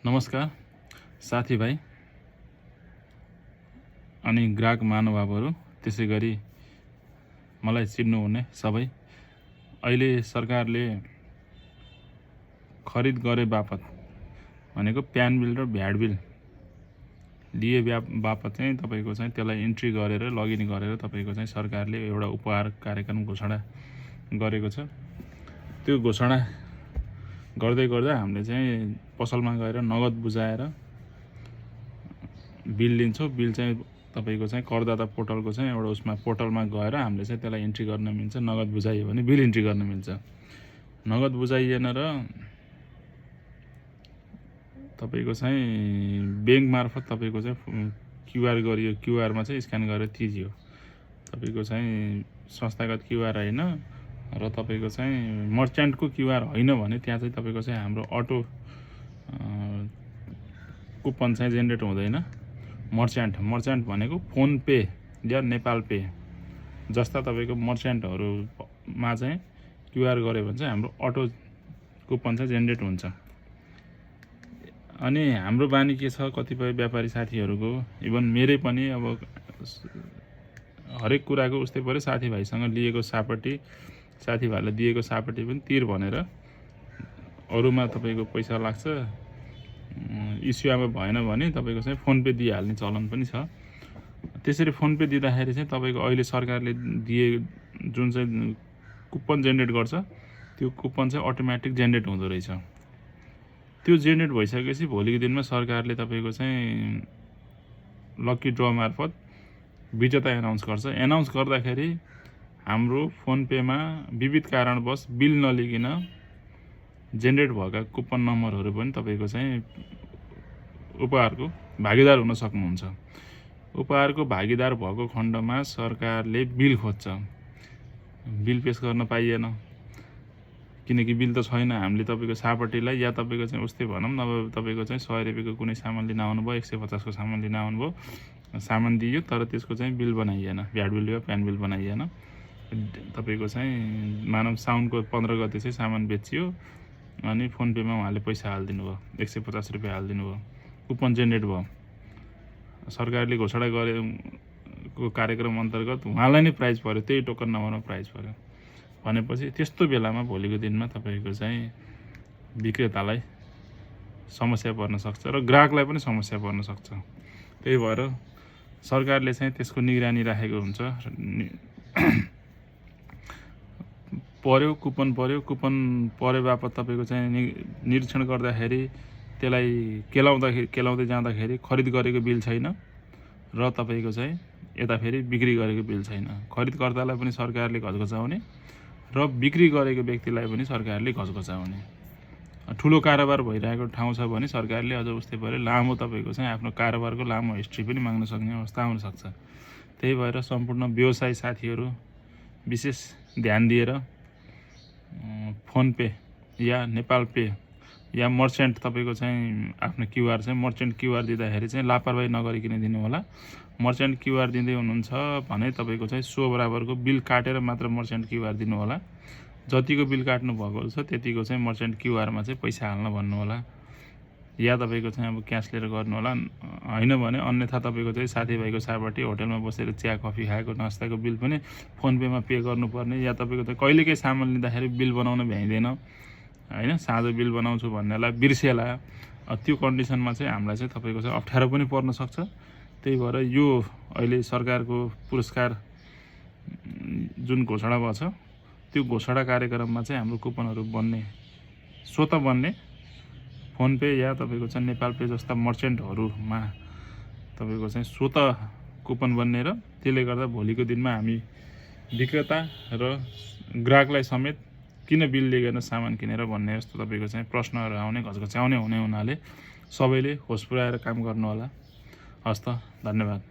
नमस्कार साथीभाइ अनि ग्राहक महानुभावहरू, त्यसै गरी मलाई चिन्नुहुने सबै। अहिले सरकारले खरिद गरे बापत भनेको प्यान बिल र भ्याट बिल लिए बापत चाहिँ तपाईको चाहिँ त्यसलाई इन्ट्री गरेर लगइन गरेर तपाईको चाहिँ सरकारले एउटा उपहार कार्यक्रम घोषणा गरेको छ। त्यो घोषणा गर्दै गर्दा हामीले चाहिँ पसलमा गएर नगद बुझाएर बिल लिन्छौँ। बिल चाहिँ तपाईको चाहिँ करदाता पोर्टलको चाहिँ एउटा उसमा पोर्टलमा गएर हामीले चाहिँ त्यसलाई इन्ट्री गर्न मिल्छ। नगद बुझाइयो भने बिल इन्ट्री गर्न मिल्छ। नगद बुझाइएन र तपाईको चाहिँ बैंक मार्फत तपाईको चाहिँ क्युआर गरियो, क्युआरमा चाहिँ स्क्यान गरेर तिजियो। तपाईको चाहिँ संस्थागत क्युआर हैन र तपाईको चाहिँ मर्चेन्टको क्युआर हैन भने त्यहाँ चाहिँ तपाईको चाहिँ हाम्रो अटो कुपन चाहिँ जेनेरेट हुँदैन। मर्चेन्ट भनेको फोन पे या नेपाल पे जस्ता तपाईको मर्चेन्टहरुमा चाहिँ क्युआर गर्यो भने चाहिँ हाम्रो अटो कुपन चाहिँ जेनेरेट हुन्छ। अनि हाम्रो बानी के छ, कतिपय व्यापारी साथीहरुको, इभन मेरै पनि अब हरेक कुराको उस्तै परे साथीभाइसँग लिएको सापटी, साथीभाइले दिएको सापटी पनि तिर भनेर अरुमा तपाईको पैसा लाग्छ। इस्युमा भएन भने तपाईको चाहिँ फोन पे दिइहाल्ने चलन पनि छ। त्यसरी फोन पे दिँदाखेरि चाहिँ तपाईको अहिले सरकारले दिए जुन चाहिँ कुपन जेनेरेट गर्छ, त्यो कुपन चाहिँ अटोमेटिक जेनेरेट हुँदो रहेछ। त्यो जेनेरेट भइसकेपछि भोलिको दिनमा सरकारले तपाईको चाहिँ लकी ड्र मार्फत विजेता एनाउन्स गर्छ। एनाउन्स गर्दाखेरि हाम्रो फोन पेमा विविध कारणवश बिल नलिकन जेनेरेट भएका कुपन नम्बरहरू पनि तपाईको चाहिँ उपहारको भागीदार हुन सक्नुहुन्छ। उपहारको भागीदार भएको खण्डमा सरकारले बिल खोज्छ। बिल पेश गर्न पाइएन किनकि बिल त छैन। हामीले तपाईको सापटीलाई या तपाईको चाहिँ उस्तै भनौँ न, तपाईको चाहिँ 100 रुपैयाँको कुनै सामान लिन आउनु भयो, 150 को सामान लिन आउनु भयो, सामान दियो तर त्यसको चाहिँ बिल बनाइएन, भ्याट बिल या प्यान बिल बनाइएन। तपाईको चाहिँ मानव साउन्डको 15 गते चाहिँ सामान बेचियो अनि फोन पेमा उहाँले पैसा हाल्दिनु भयो, 150 रुपैयाँ हाल्दिनु भयो, कुपन जेनेरेट भयो। सरकारले घोषणा गरेको कार्यक्रम अन्तर्गत उहाँलाई नै प्राइज पर्यो, त्यही टोकन नम्बरमा प्राइज पर्यो भनेपछि त्यस्तो बेलामा भोलिको दिनमा तपाईको चाहिँ विक्रेतालाई समस्या पर्न सक्छ र ग्राहकलाई पनि समस्या पर्न सक्छ। त्यही भएर सरकारले चाहिँ त्यसको निगरानी राखेको हुन्छ। कुपन पर्यो बापत तपाईको चाहिँ निरीक्षण गर्दाखेरि त्यसलाई केलाउँदै जाँदाखेरि खरिद गरेको बिल छैन र तपाईको चाहिँ यता फेरि बिक्री गरेको बिल छैन। खरिदकर्तालाई पनि सरकारले घचघचाउने र बिक्री गरेको व्यक्तिलाई पनि सरकारले घचघचाउने। ठुलो कारोबार भइरहेको ठाउँ छ भने सरकारले अझ उस्तै परे लामो तपाईको चाहिँ आफ्नो कारोबारको लामो हिस्ट्री पनि माग्न सक्ने अवस्था आउन सक्छ। त्यही भएर सम्पूर्ण व्यवसायी साथीहरू विशेष ध्यान दिएर फोन पे या नेपाल पे या मर्चेन्ट तपाईको चाहिँ आफ्नो क्युआर चाहिँ मर्चेन्ट क्युआर दिँदाखेरि चाहिँ लापरवाही नगरिकन दिनु होला। मर्चेन्ट क्युआर दिँदै हुनुहुन्छ भने तपाईको चाहिँ 100 बराबरको बिल काटेर मात्र मर्चेन्ट क्युआर दिनु होला। जतिको बिल काट्नु भएको छ त्यतिको चाहिँ मर्चेन्ट क्युआरमा चाहिँ पैसा हाल्न भन्नु होला, या तपाईको चाहिँ अब क्यास लिएर गर्नु होला। हैन भने अन्यथा तपाईको चाहिँ साथीभाइको सापटी होटलमा बसेर चिया कफी खाएको नास्ताको बिल पनि फोन पेमा पे गर्नुपर्ने, या तपाईको चाहिँ कहिलेकै सामान लिँदाखेरि बिल बनाउन भ्याइदैन हैन, साँझो बिल बनाउँछु भन्नेलाई बिर्सेला। त्यो कन्डिसनमा चाहिँ हामीलाई चाहिँ तपाईको चाहिँ अप्ठ्यारो पनि पर्न सक्छ। त्यही भएर यो अहिले सरकारको पुरस्कार जुन घोषणा भएको छ त्यो घोषणा कार्यक्रममा चाहिँ हाम्रो कुपनहरू बन्ने, स्वतः बन्ने फोन पे या तपाईको चाहिँ नेपाल पे जस्ता मर्चेन्टहरुमा तपाईको चाहिँ स्वतः कुपन बन्ने र त्यसले गर्दा भोलिको दिनमा हामी विक्रेता र ग्राहकलाई समेत किन बिल लिएर सामान किनेर भन्ने जस्तो तपाईको चाहिँ प्रश्नहरू आउने, घचघच्याउने हुने हुनाले सबैले होस पुर्याएर काम गर्नु होला। हस्त, धन्यवाद।